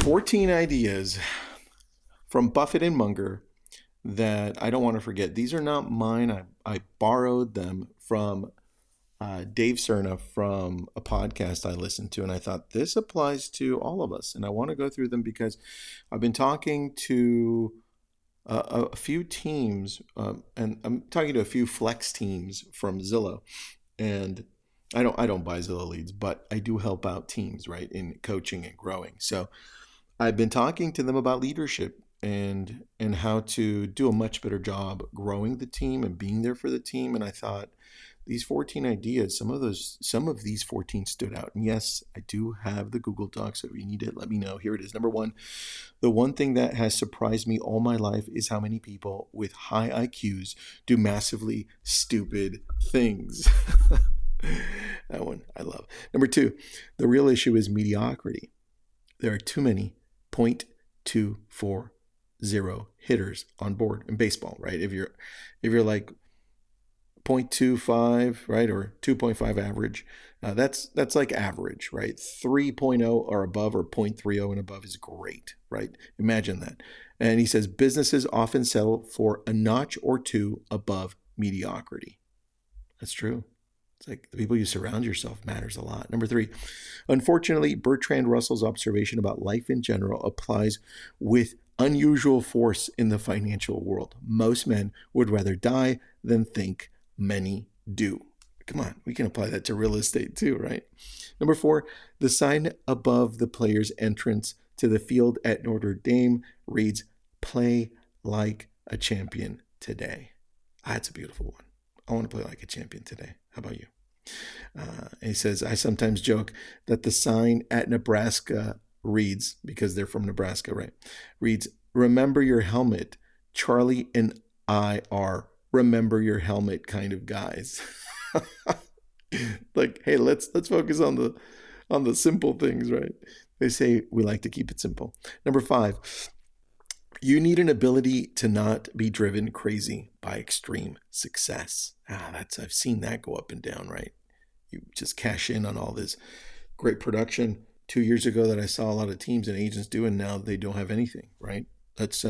14 ideas from Buffett and Munger that I don't want to forget. These are not mine. I borrowed them from Dave Cerna from a podcast I listened to, and I thought this applies to all of us. And I want to go through them because I've been talking to a few teams, and I'm talking to a few flex teams from Zillow, and I don't buy Zillow leads, but I do help out teams, right, in coaching and growing. So I've been talking to them about leadership and how to do a much better job growing the team and being there for the team. And I thought these 14 ideas, some of these 14 stood out. And yes, I do have the Google Doc, so if you need it, let me know. Here it is. Number one, the one thing that has surprised me all my life is how many people with high IQs do massively stupid things. That one I love. Number two, the real issue is mediocrity. There are too many 0.240 hitters on board in baseball, right? If you're like 0.25, right, or 2.5 average, that's like average, right? 3.0 or above, or 0.30 and above is great, right? Imagine that. And he says businesses often settle for a notch or two above mediocrity. That's true. It's like the people you surround yourself matters a lot. Number three, unfortunately, Bertrand Russell's observation about life in general applies with unusual force in the financial world. Most men would rather die than think. Many do. Come on, we can apply that to real estate too, right? Number four, the sign above the player's entrance to the field at Notre Dame reads, "Play like a champion today." That's a beautiful one. I want to play like a champion today. How about you? And he says, I sometimes joke that the sign at Nebraska reads, because they're from Nebraska, right? Reads, "Remember your helmet. Charlie and I are remember your helmet kind of guys." Like, hey, let's focus on the simple things, right? They say we like to keep it simple. Number five, you need an ability to not be driven crazy by extreme success. I've seen that go up and down, right? You just cash in on all this great production 2 years ago that I saw a lot of teams and agents do, and now they don't have anything, right? Let's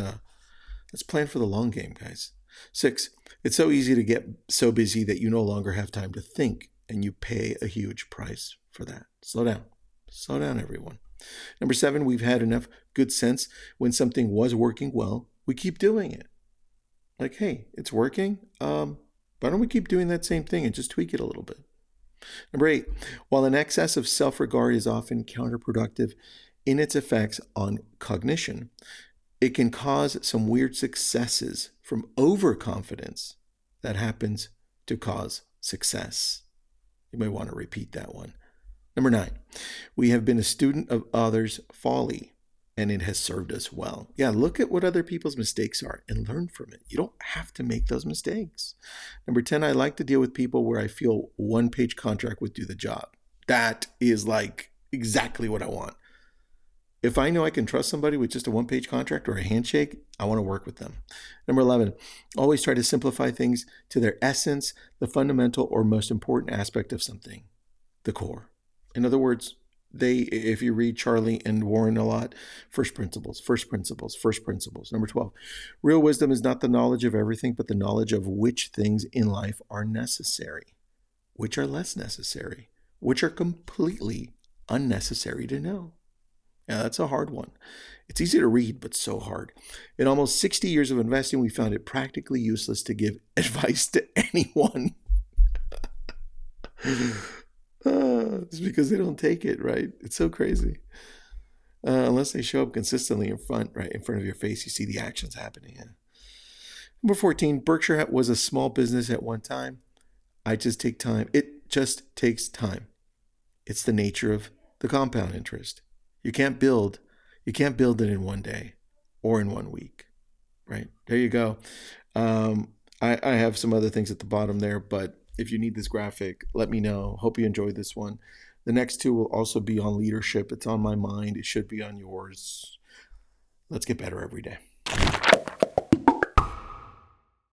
plan for the long game, guys. Six, it's so easy to get so busy that you no longer have time to think, and you pay a huge price for that. Slow down, everyone. Number seven, we've had enough good sense when something was working well, we keep doing it. Like, hey, it's working. Why don't we keep doing that same thing and just tweak it a little bit? Number eight, while an excess of self-regard is often counterproductive in its effects on cognition, it can cause some weird successes from overconfidence that happens to cause success. You may want to repeat that one. Number nine, we have been a student of others' folly, and it has served us well. Yeah, look at what other people's mistakes are and learn from it. You don't have to make those mistakes. Number 10, I like to deal with people where I feel one-page contract would do the job. That is like exactly what I want. If I know I can trust somebody with just a one-page contract or a handshake, I want to work with them. Number 11, always try to simplify things to their essence, the fundamental or most important aspect of something, the core. In other words, if you read Charlie and Warren a lot, first principles. Number 12, real wisdom is not the knowledge of everything, but the knowledge of which things in life are necessary, which are less necessary, which are completely unnecessary to know. Now, that's a hard one. It's easy to read, but so hard. In almost 60 years of investing, we found it practically useless to give advice to anyone. It's because they don't take it, right? It's so crazy. Unless they show up consistently in front of your face, you see the actions happening. Yeah. Number 14, Berkshire was a small business at one time. It just takes time. It's the nature of the compound interest. You can't build it in one day or in 1 week, right? There you go. I have some other things at the bottom there, but if you need this graphic, let me know. Hope you enjoyed this one. The next two will also be on leadership. It's on my mind. It should be on yours. Let's get better every day.